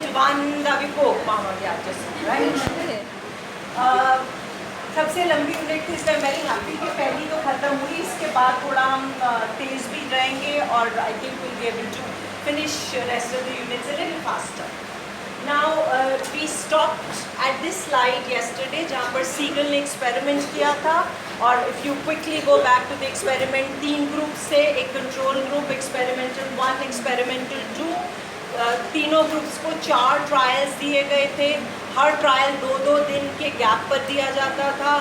Silvanda Vipok Mama right? सबसे लंबी unit थी, इसलिए वेरी हैप्पी कि पहली तो ख़त्म हुई, इसके बाद थोड़ा हम तेज़ भी रहेंगे और I think will be able to finish rest of the units a little faster. Now we stopped at this slide yesterday जहाँ पर सीगल ने एक्सपेरिमेंट किया था. और if you quickly go back to the experiment, 3 group से, एक control group, experimental 1, experimental 2, तीनों groups को 4 ट्रायल्स दिए गए थे. हर ट्रायल 2-2 दिन के गैप पर दिया जाता था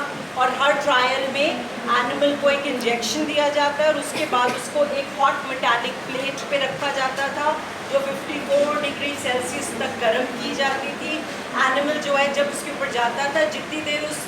और हर ट्रायल में एनिमल को एक इंजेक्शन दिया जाता है और उसके बाद उसको एक हॉट मेटालिक प्लेट पे रखा जाता था जो 54 डिग्री सेल्सियस तक गर्म की जाती थी. एनिमल जो है जब उसके ऊपर जाता था, जितनी देर उस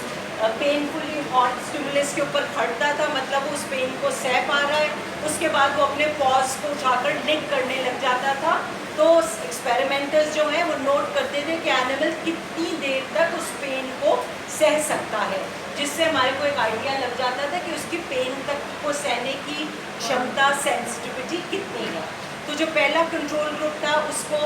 पेनफुली हॉट स्टिमुलस के ऊपर खड़ता था, मतलब वो उस पेन को सह पा रहा है, उसके बाद वो अपने पॉज को उठाकर निक करने लग जाता था. तो एक्सपेरिमेंटर्स जो हैं वो नोट करते थे कि एनिमल कितनी देर तक उस पेन को सह सकता है, जिससे हमारे को एक आइडिया लग जाता था कि उसकी पेन तक को सहने की क्षमता, सेंसिटिविटी कितनी है. तो जो पहला कंट्रोल ग्रुप था उसको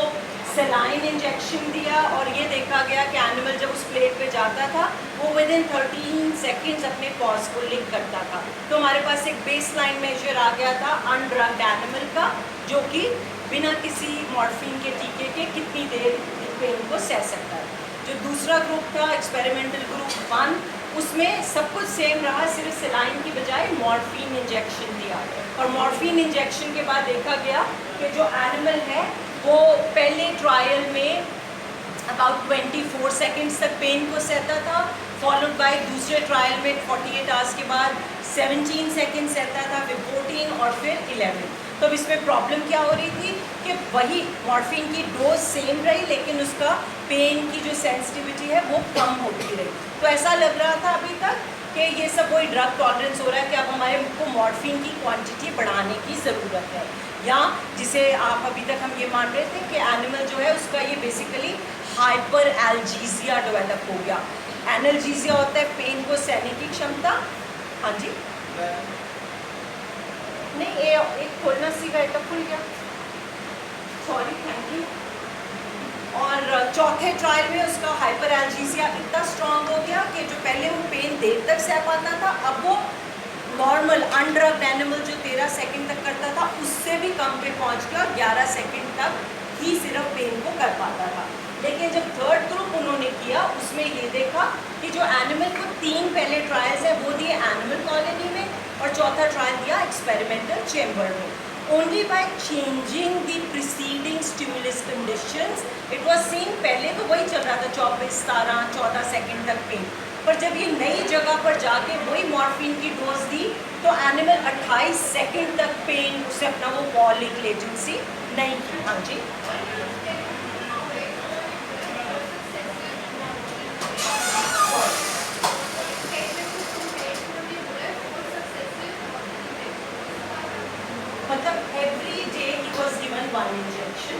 सलाइन इंजेक्शन दिया और ये देखा गया कि एनिमल जब उस प्लेट पे जाता था वो विदिन 13 सेकेंड्स अपने पॉज को लिंक करता था. तो हमारे पास एक बेसलाइन मेजर आ गया था अनड्रग्ड एनिमल का, जो कि बिना किसी मॉर्फिन के टीके के कितनी देर पेन को सह सकता है. जो दूसरा ग्रुप था एक्सपेरिमेंटल ग्रुप 1, उसमें सब कुछ सेम रहा, सिर्फ सलाइन की बजाय मॉर्फिन इंजेक्शन दिया. और मॉर्फिन इंजेक्शन के बाद देखा गया कि जो एनिमल है वो पहले ट्रायल में अबाउट 24 सेकेंड्स तक पेन को सहता था, फॉलोड बाय दूसरे ट्रायल में 48 आवर्स के बाद 17 सेकेंड सहता था, फिर 14 और फिर 11. तो अब इसमें प्रॉब्लम क्या हो रही थी कि वही मॉर्फिन की डोज सेम रही लेकिन उसका पेन की जो सेंसिटिविटी है वो कम होती रही. तो ऐसा लग रहा था अभी तक कि ये सब वही ड्रग टॉलरेंस हो रहा है कि अब हमारे को मॉर्फिन की क्वांटिटी बढ़ाने की ज़रूरत है, या जिसे आप अभी तक हम ये मान रहे थे कि एनिमल जो है उसका ये बेसिकली हाइपर एल्जीजिया डेवलप हो गया. एनर्जीजिया होता है पेन को सहने की क्षमता. हाँ जी, नहीं ये एक खोलना सीखा है तब खुल गया, सॉरी, थैंक यू. और चौथे ट्रायल में उसका हाइपर एल्जीसिया इतना स्ट्रांग हो गया कि जो पहले वो पेन देर तक सह पाता था, अब वो नॉर्मल अनड्रग्ड एनिमल जो 13 सेकंड तक करता था उससे भी कम पे पहुंच गया और 11 सेकंड तक ही सिर्फ पेन को कर पाता था. लेकिन जब थर्ड ग्रुप उन्होंने किया उसमें ये देखा कि जो एनिमल को 3 पहले ट्रायल्स है वो दिए एनिमल कॉलोनी में और चौथा ट्रायल दिया एक्सपेरिमेंटल चेम्बर में. Only by changing the preceding stimulus conditions, it was seen, पहले तो वही चल रहा था 24, 17, 14 सेकेंड तक पेन, पर जब ये नई जगह पर जाके वही मॉर्फिन की डोज दी तो एनिमल 28 सेकेंड तक पेन उसे अपना वो पॉलिक लेटेंसी नहीं की. हाँ जी, मतलब every day he was given 1 injection,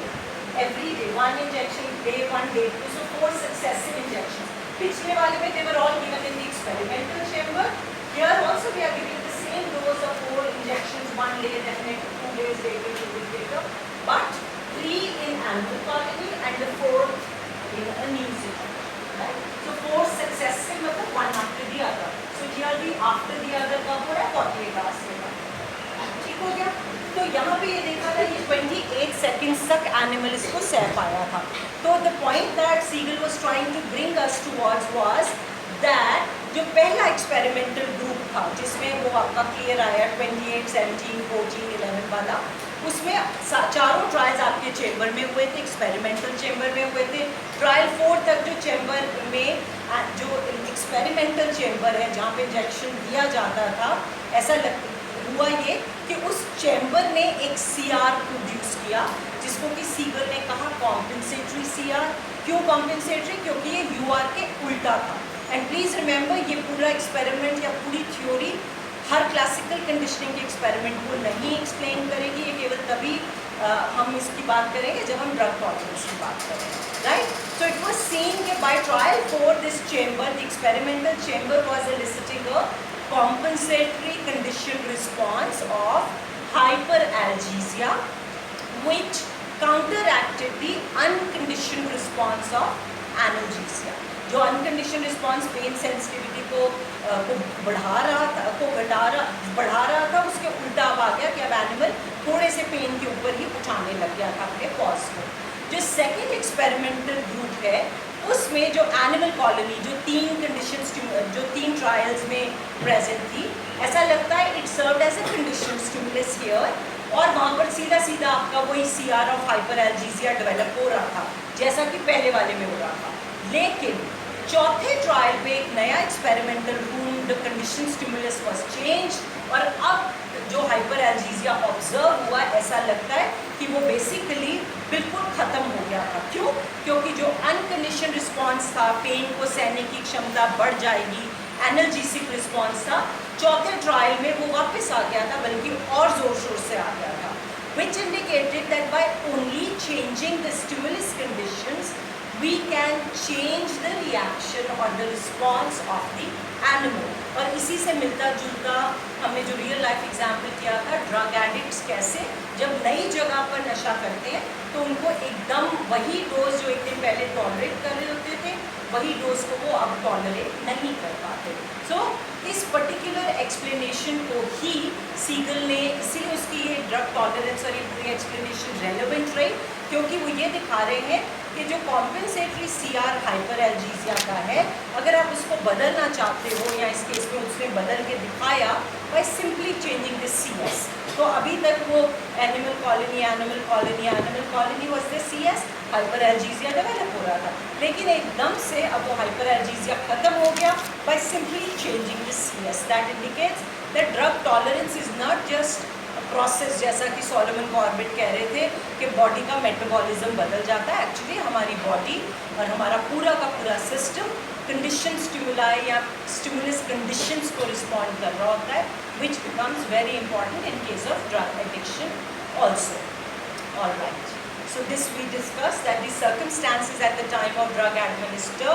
every day 1 injection, day 1, day 2, so 4 successive injection. पिछले वाले में they were all given in the experimental chamber. Here also we are giving the same dose of 4 injections, 1 day definitely, 2 days later, 2 days later, but 3 in animal colony and the 4th in a new city, right? So 4 successive मतलब 1 after the other. So here the after the other कब हो रहा है 48 hours के बाद. ठीक हो गया. तो यहाँ पे ये देखा था ये 28 सेकेंड्स तक एनिमल इसको सह पाया था. तो the point that Siegel was trying to bring us towards was that जो पहला एक्सपेरिमेंटल ग्रुप था जिसमें वो आपका क्लियर आया 28, 17, 14, 11 वाला, उसमें चारों ट्रायल्स आपके चेम्बर में हुए थे, एक्सपेरिमेंटल चेम्बर में हुए थे. ट्रायल 4 तक जो चेम्बर में जो एक्सपेरिमेंटल चेम्बर है जहाँ पे इंजेक्शन दिया जाता था, ऐसा हुआ ये कि उस चेम्बर ने एक CR प्रोड्यूस किया जिसको कि सीगर ने कहा कॉम्पेंसेटरी CR. क्यों कॉम्पेंसेटरी? क्योंकि ये UR के उल्टा था. एंड प्लीज़ रिमेंबर ये पूरा एक्सपेरिमेंट या पूरी थ्योरी हर क्लासिकल कंडीशनिंग के एक्सपेरिमेंट को नहीं एक्सप्लेन करेगी. ये केवल तभी हम इसकी बात करेंगे जब हम ड्रग टॉलरेंस की बात करेंगे, right? So it was seen कि by trial 4 this chamber, the experimental chamber was eliciting a compensatory conditioned response of hyperalgesia which counteracted the unconditioned unconditioned response of analgesia. जो अनकंडीशन रिस्पॉन्स पेन सेंसिटिविटी को बढ़ा रहा था, उसके उल्टा अब आ गया कि अब एनिमल थोड़े से पेन के ऊपर ही उठाने लग गया था अपने पॉज को। जो सेकेंड एक्सपेरिमेंटल ग्रुप है उसमें जो एनिमल कॉलोनी जो तीन ट्रायल्स में प्रेजेंट थी, ऐसा लगता है it served as a condition stimulus here, और वहाँ पर सीधा सीधा आपका वही CR ऑफ हाइपरएल्जीसिया डेवलप हो रहा था जैसा कि पहले वाले में हो रहा था। लेकिन चौथे ट्रायल में एक नया experimental room the condition stimulus was change, और अब जो हाइपरएल्जीसिया ऑब्जर्व हुआ ऐसा लगता है कि वो बेसिकली बिल्कुल ख़त्म हो गया था। क्यों? क्योंकि जो अनकंडीशन रिस्पॉन्स था, पेन को सहने की क्षमता बढ़ जाएगी, एनाल्जेसिक रिस्पॉन्स था, चौथे ट्रायल में वो वापस आ गया था, बल्कि और ज़ोर शोर से आ गया था, which indicated that by only changing the stimulus conditions we can change the reaction or the response of the animal। और इसी से मिलता जुलता हमने जो रियल लाइफ एग्जाम्पल किया था, ड्रग एडिक्ट्स कैसे जब नई जगह पर नशा करते हैं तो उनको एकदम वही डोज जो एक दिन पहले टॉलरेट कर रहे होते थे, वही डोज को वो अब टॉलरेट नहीं कर पाते। सो इस पर्टिकुलर एक्सप्लेनेशन को ही सीगल ने, इसीलिए उसकी ये ड्रग टॉलरेंस और ये पूरी एक्सप्लेनेशन रेलेवेंट रही, क्योंकि वो ये दिखा रहे हैं कि जो कॉम्पेंसेटरी CR हाइपरएल्जीसिया का है, अगर आप उसको बदलना चाहते हो, या इस केस में उसने बदल के दिखाया by simply changing this CS। तो अभी तक वो animal colony was the CS, hyperalgesia develop हो रहा था, लेकिन एकदम से अब वो हाइपरएल्जीसिया खत्म हो गया bye simply changing this CS। That indicates that drug tolerance is not just process, जैसा कि सोलोमन कॉर्बेट कह रहे थे कि बॉडी का मेटाबॉलिज्म बदल जाता है। एक्चुअली हमारी बॉडी और हमारा पूरा का पूरा सिस्टम कंडीशन स्टिमुलाई या स्टिमुलस कंडीशंस को रिस्पॉन्ड कर रहा होता है, which becomes very important in case of drug addiction also. Alright, so this we discussed that the circumstances at the time of drug administer,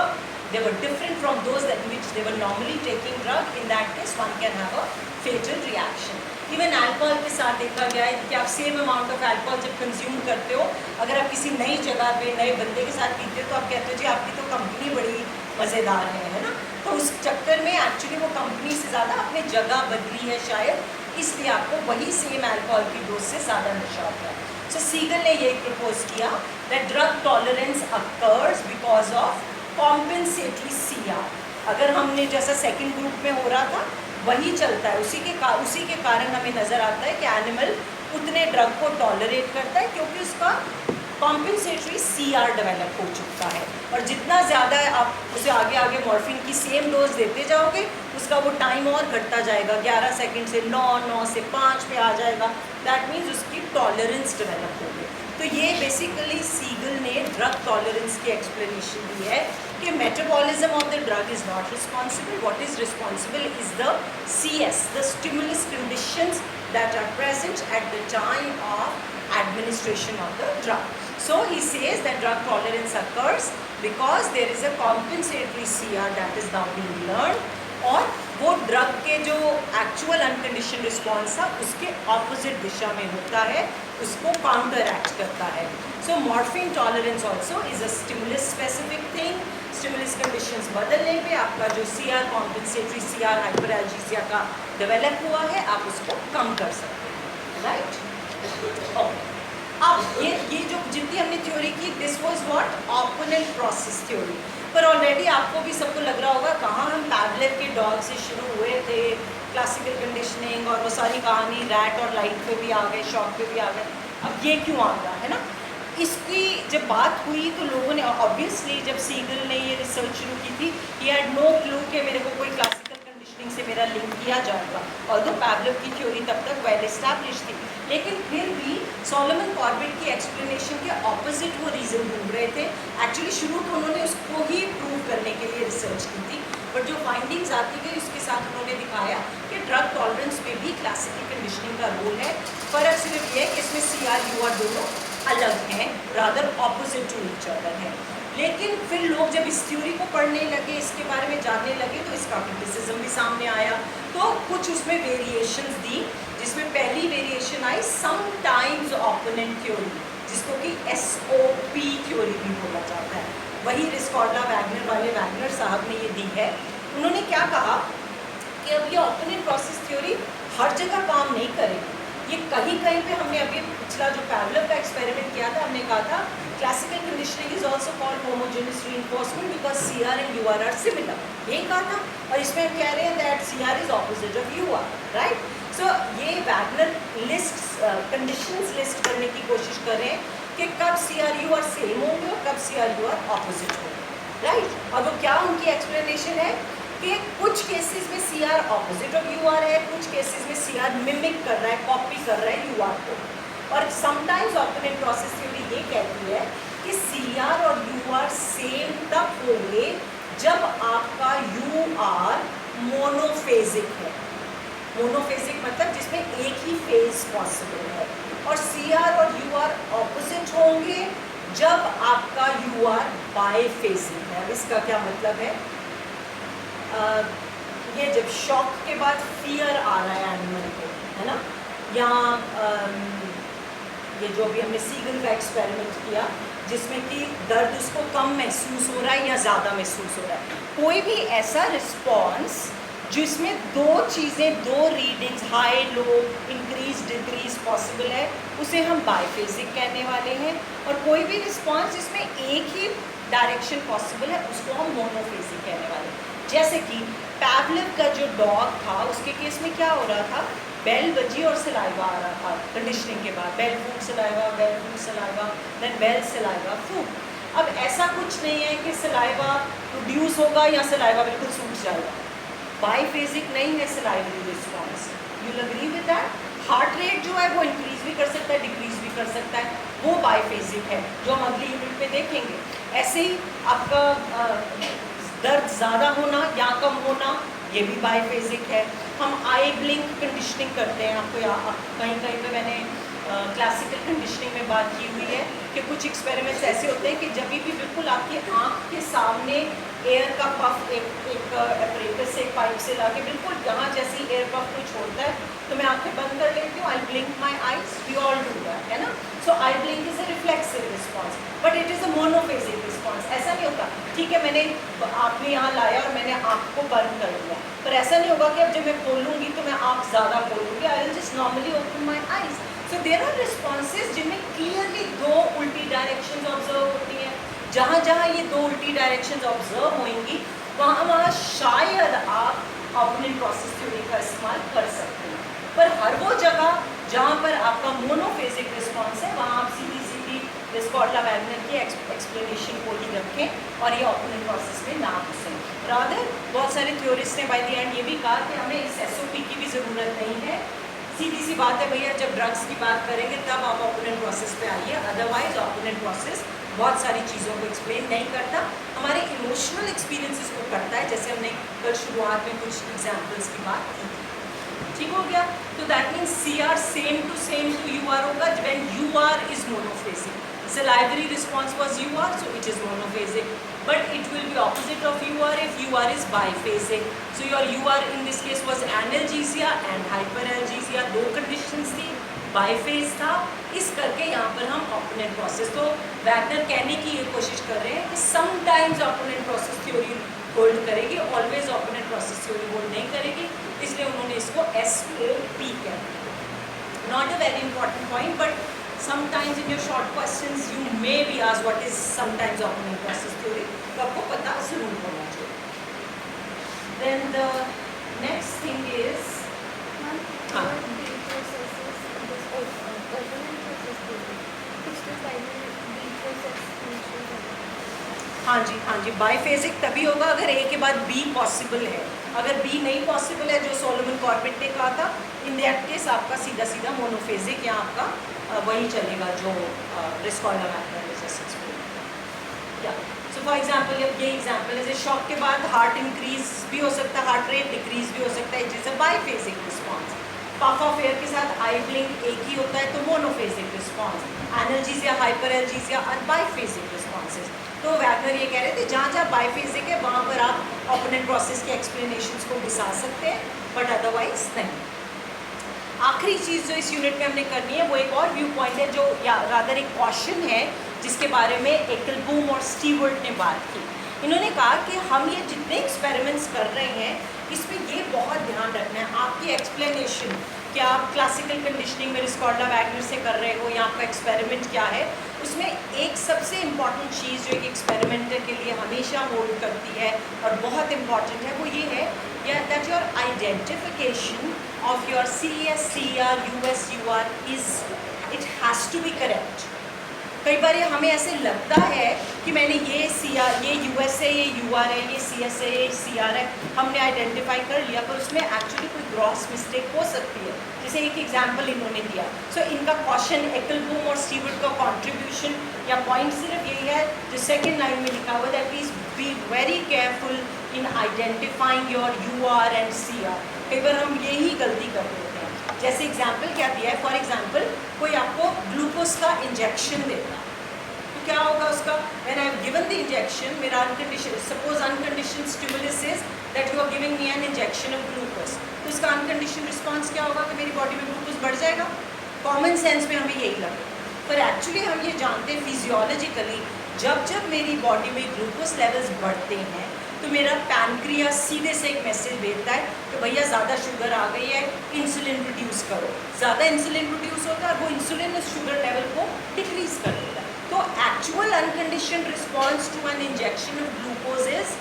they were different from those in which they were normally taking drug. In that case one can have a fatal reaction. Even alcohol के साथ देखा गया है कि आप same amount of alcohol जब consume करते हो, अगर आप किसी नई जगह पे नए बंदे के साथ पीते हो तो आप कहते हो जी आपकी तो कंपनी बड़ी मज़ेदार है ना। तो उस चक्कर में एक्चुअली वो कंपनी से ज़्यादा अपनी जगह बदली है शायद, इसलिए आपको वही सेम अल्कोहल की डोज से ज़्यादा नशा होता है। सो सीगल ने ये प्रपोज किया that drug tolerance occurs because of compensatory CR। अगर हमने जैसा सेकेंड ग्रुप में हो रहा था वही चलता है, उसी के कारण हमें नज़र आता है कि एनिमल उतने ड्रग को टॉलरेट करता है क्योंकि उसका कॉम्पेंसेटरी CR डेवलप हो चुका है। और जितना ज़्यादा आप उसे आगे आगे मॉर्फिन की सेम डोज देते जाओगे उसका वो टाइम और घटता जाएगा, 11 सेकंड से 9 से 5 पे आ जाएगा। दैट मीन्स उसकी टॉलरेंस डेवलप हो गई। तो ये बेसिकली सीगल ने ड्रग टॉलरेंस की एक्सप्लेनेशन दी है कि metabolism of the drug is not responsible, what is responsible is the CS, the stimulus conditions that are present at the time of administration of the drug. So he says that drug tolerance occurs because there is a compensatory CR that is now being learned, और वो drug के जो actual अनकंडीशन response था उसके opposite दिशा में होता है, उसको काउंटर एक्ट करता है। So morphine tolerance also is a stimulus specific thing. Stimulus conditions बदलने पे आपका जो CR कॉम्पेंसेटरी CR हाइपरएल्जीसिया का डेवलप हुआ है आप उसको कम कर सकते हैं, राइट। ओके, अब ये जो जितनी हमने थ्योरी की this was what opponent process theory, पर ऑलरेडी आपको भी सबको लग रहा होगा कहाँ हम पैवलोव के डॉग से शुरू हुए थे, क्लासिकल कंडीशनिंग और वो सारी कहानी रैट और लाइट पे भी आ गए, शॉक पे भी आ गए, अब ये क्यों आ गया है ना। इसकी जब बात हुई तो लोगों ने ऑब्वियसली जब सीगल ने ये रिसर्च शुरू की थी ही हैड नो क्लू कि मेरे को कोई क्लासिकल कंडीशनिंग से मेरा लिंक किया जाएगा, ऑल्दो पैवलोव की थ्योरी तब तक वेल एस्टैब्लिश थी, लेकिन फिर भी सोलोमन कॉर्बेट की एक्सप्लेनेशन के ऑपोजिट वो रीज़न ढूंढ रहे थे। एक्चुअली शुरू तो उन्होंने उसको ही प्रूव करने के लिए रिसर्च की थी, बट जो फाइंडिंग्स आती गई उसके साथ उन्होंने दिखाया कि ड्रग टॉलरेंस में भी क्लासिकल कंडीशनिंग का रोल है। फ़र्क सिर्फ ये है कि इसमें CR UR दोनों अलग हैं, rather opposite to each other हैं। लेकिन फिर लोग जब इस थ्योरी को पढ़ने लगे, इसके बारे में जानने लगे, तो इसका क्रिटिसिज्म भी सामने आया, तो कुछ उसमें वेरिएशंस दी, जिसमें पहली variation I sometimes opponent theory, जिसको कि SOP थ्योरी भी बोला जाता है। वही रिस्कॉर्डा वैगनर वाले वैगनर साहब ने ये दी है। उन्होंने क्या कहा कि अब ये ओपन प्रोसेस थ्योरी हर जगह काम नहीं करेगी, ये कहीं कहीं पे हमने अभी पिछला जो पैवलव का एक्सपेरिमेंट किया था, हमने कहा था classical conditioning is also called homogeneous reinforcement because CR and UR are similar, यही कहा था। और इसमें हम कह रहे हैं that CR is opposite of UR, right. So ये वैगनर लिस्ट कंडीशंस लिस्ट करने की कोशिश कर रहे हैं कि कब CR UR सेम होंगे और कब CR UR ऑपोजिट होंगे, राइट। और वो क्या उनकी एक्सप्लेनेशन है कि कुछ केसेस में CR ऑपोजिट ऑफ UR है, कुछ केसेस में CR मिमिक कर रहा है, कॉपी कर रहा है UR को। और समटाइम्स ओपोनेंट प्रोसेस थ्योरी ये कहती है कि CR और UR सेम तब होंगे जब आपका UR मोनोफेजिक है। मोनोफेजिक मतलब जिसमें एक ही फेज पॉसिबल है। और CR और UR ऑपोजिट होंगे जब आपका UR बाइफेजिक है। इसका क्या मतलब है? ये जब शॉक के बाद फियर आ रहा है एनिमल को, है ना, या ये जो भी हमने सीगल का एक्सपेरिमेंट किया जिसमें कि दर्द उसको कम महसूस हो रहा है या ज़्यादा महसूस हो रहा है, कोई भी ऐसा रिस्पॉन्स जिसमें दो चीज़ें, दो readings high low increase decrease possible है, उसे हम बाइफेजिक कहने वाले हैं। और कोई भी रिस्पॉन्स जिसमें एक ही डायरेक्शन पॉसिबल है उसको हम मोनोफेजिक कहने वाले हैं। जैसे कि पैवलव का जो डॉग था उसके केस में क्या हो रहा था, बेल बजी और सलाइवा आ रहा था कंडीशनिंग के बाद, bell food saliva, bell food saliva, then bell saliva food. अब ऐसा कुछ नहीं है कि सलाइवा प्रोड्यूस होगा या सलाइवा बिल्कुल सूख जाएगा, बाइफेजिक नहीं है salivary response. You agree with that? Heart rate जो है वो इंक्रीज भी कर सकता है, डिक्रीज भी कर सकता है, वो बाइफेजिक है, जो हम अगली यूनिट में देखेंगे। ऐसे ही आपका दर्द ज़्यादा होना या कम होना, ये भी बाइफेजिक है। हम आई ब्लिंक कंडीशनिंग करते हैं, आपको कहीं कहीं पे मैंने क्लासिकल कंडीशनिंग में बात की हुई है कि कुछ एक्सपेरिमेंट्स ऐसे होते हैं कि जब भी बिल्कुल आपकी आँख के सामने एयर का पफ एक अपरेटस से, एक पाइप से लाके बिल्कुल यहाँ जैसी एयर पफ को छोड़ता है तो मैं आँखें बंद कर लेती हूँ, I blink my eyes, we all do that, है ना। So eye blink is a reflexive response but it is a monophasic response. ऐसा नहीं होता, ठीक है मैंने आपने यहाँ लाया और मैंने आँख को बंद कर दिया, पर ऐसा नहीं होगा कि अब जब मैं खोलूँगी तो मैं आँख ज़्यादा खोलूँगी, I will just normally open my eyes. So there are responses जिनमें क्लियरली दो उल्टी डायरेक्शंस ऑब्जर्व होती हैं। जहाँ जहाँ ये दो उल्टी डायरेक्शंस ऑब्जर्व होंगी वहाँ वहाँ शायद आप ओपोनेंट प्रोसेस थ्योरी का इस्तेमाल कर सकते हैं, पर हर वो जगह जहाँ पर आपका मोनोफेजिक रिस्पॉन्स है वहाँ आप सीधी रिस्कॉर्डा वैगनर की एक्सप्लेनेशन को ही रखें और ये ओपोनेंट प्रोसेस में ना घुसें। रादर बहुत सारे थ्योरिस्ट ने बाय द एंड ये भी कहा कि हमें इस SOP की भी ज़रूरत नहीं है, सीधी सी बात है भैया, जब ड्रग्स की बात करेंगे तब आप ओपोनेंट प्रोसेस पे आइए, अदरवाइज ओपोनेंट प्रोसेस बहुत सारी चीज़ों को एक्सप्लेन नहीं करता, हमारे इमोशनल एक्सपीरियंसेस को करता है, जैसे हमने कल शुरुआत में कुछ एग्जाम्पल्स की बात की थी। ठीक हो गया? तो that means CR same to UR होगा when UR is monophasic. Salivary response was UR, so it is monophasic, but it will be opposite of UR if UR is biphasic. So your UR in this case was analgesia and hyperalgesia, दो conditions थी, biphase था, इस करके यहाँ पर हम opponent process, तो Wagner कहने की ये कोशिश कर रहे हैं कि sometimes opponent process theory hold करेगी, always opponent process theory hold नहीं करेगी, इसलिए उन्होंने इसको SOP कहते हैं। Not a very important point, but sometimes in your short questions you may be asked what is sometimes opening process theory, तो आपको पता जरूर होना चाहिए। Then the next thing is हाँ जी, बाइफेजिक तभी होगा अगर A के बाद B पॉसिबल है, अगर B नहीं पॉसिबल है जो सोलोमन कॉर्बेट ने कहा था, इन दैट केस आपका सीधा मोनोफेजिक या आपका वही चलेगा जो रिस्कॉर्डा वैगनर ने जैसे एक्सप्लेन किया। सो फॉर एग्जांपल ये एग्जांपल है, शॉक के बाद हार्ट इंक्रीज भी हो सकता है, हार्ट रेट डिक्रीज भी हो सकता है, it is a biphasic response. Puff of air के साथ आई ब्लिंक एक ही होता है तो मोनोफेजिक रिस्पॉन्स। एनर्जीसिया, हाइपरएल्जीसिया और बाइफेजिक रिस्पॉन्सेज। तो वैगनर ये कह रहे थे जहाँ जहाँ बाइफेजिक है वहाँ पर आप ओपोनेंट प्रोसेस के एक्सप्लेनेशंस को घुसा सकते हैं, बट अदरवाइज नहीं। आखिरी चीज़ जो इस यूनिट में हमने करनी है वो एक और व्यू पॉइंट है जो या रादर एक क्वेश्चन है जिसके बारे में एक्लबूम और स्टीवर्ट ने बात की। इन्होंने कहा कि हम ये जितने एक्सपेरिमेंट्स कर रहे हैं इसमें ये बहुत ध्यान रखना है आपकी एक्सप्लेनेशन, क्या आप क्लासिकल कंडीशनिंग में रिस्कॉर्डा वैगनर से कर रहे हो या आपका एक्सपेरिमेंट क्या है, उसमें एक सबसे इम्पॉर्टेंट चीज़ जो एक एक्सपेरिमेंटर के लिए हमेशा होल्ड करती है और बहुत इम्पॉर्टेंट है वो ये है that your identification of your CES, CR, US, UR is it has to be correct। कई बार हमें ऐसे लगता है कि मैंने ये CR, ये US है, ये UR है, ये CS है, ये CR है, हमने आइडेंटिफाई कर लिया, पर उसमें एक्चुअली कोई ग्रॉस मिस्टेक हो सकती है। जैसे एक एग्जांपल इन्होंने दिया। सो इनका क्वेश्चन एक्लबूम और स्टीवर्ट का कंट्रीब्यूशन या पॉइंट सिर्फ यही है जो सेकेंड लाइन में लिखा हुआ that please be very careful in identifying your UR and CR। कई बार हम यही गलती कर देते हैं। जैसे एग्जाम्पल क्या दिया है, फॉर एग्जाम्पल कोई आपको ग्लूकोज का इंजेक्शन देता है तो क्या होगा उसका, when I have given the injection, मेरा unconditioned, suppose unconditioned stimulus is that you are giving me an injection of glucose, तो इसका अनकंडीशन रिस्पॉन्स क्या होगा कि मेरी बॉडी में ग्लूकोज बढ़ जाएगा। कॉमन सेंस में हमें यही लगेगा, पर एक्चुअली हम ये जानते हैं फिजियोलॉजिकली जब मेरी बॉडी में ग्लूकोज लेवल्स बढ़ते हैं तो मेरा पैनक्रियास सीधे से एक मैसेज भेजता है कि भैया ज़्यादा शुगर आ गई है, इंसुलिन प्रोड्यूस करो। ज़्यादा इंसुलिन प्रोड्यूस होता है और वो इंसुलिन उस शुगर लेवल को डिक्रीज कर देता है। तो actual unconditioned response to an injection of glucose is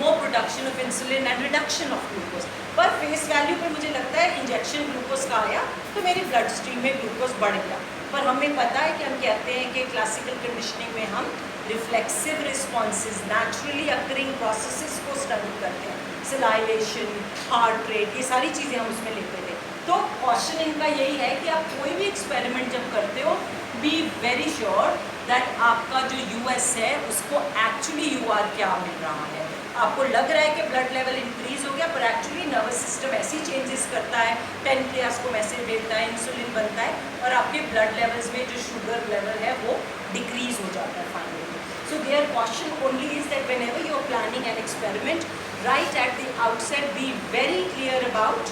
more production of insulin and reduction of glucose. पर फेस वैल्यू पर मुझे लगता है इंजेक्शन ग्लूकोज का आया तो मेरी ब्लड स्ट्रीम में ग्लूकोज बढ़ गया, पर हमें पता है कि हम कहते हैं कि क्लासिकल कंडीशनिंग में हम reflexive responses, naturally occurring processes को स्टडी करते हैं, सिलाइलेशन, हार्ट रेट, ये सारी चीज़ें हम उसमें लेते थे। तो क्वेश्चन इनका यही है कि आप कोई भी एक्सपेरिमेंट जब करते हो बी वेरी श्योर दैट आपका जो US है उसको एक्चुअली UR क्या मिल रहा है। आपको लग रहा है कि ब्लड लेवल इंक्रीज हो गया, पर एक्चुअली नर्वस सिस्टम ऐसी चेंजेस करता है, पैनक्रियास को मैसेज देता है, इंसुलिन बनता है और आपके ब्लड लेवल्स में जो शुगर लेवल है वो डिक्रीज हो जाता है finally. So their caution only is that whenever you are planning an experiment, right at the outset be very clear about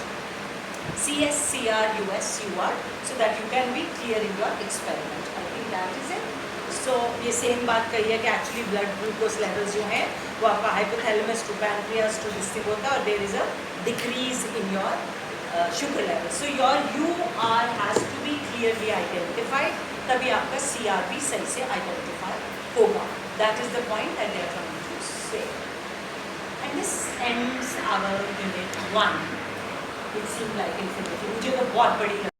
CS, CR, US, UR so that you can be clear in your experiment. I think that is it. So ये same बात कही है कि actually blood glucose levels जो हैं वो आपका hypothalamus to pancreas to डिस्टिक होता है और there is a decrease in your sugar level. So your UR has to be clearly identified, तभी आपका CR भी सही से आइडेंटिफाई होगा। That is the point that they are trying to say. And this ends our unit 1. It seemed like infinity. मुझे तो बहुत बड़ी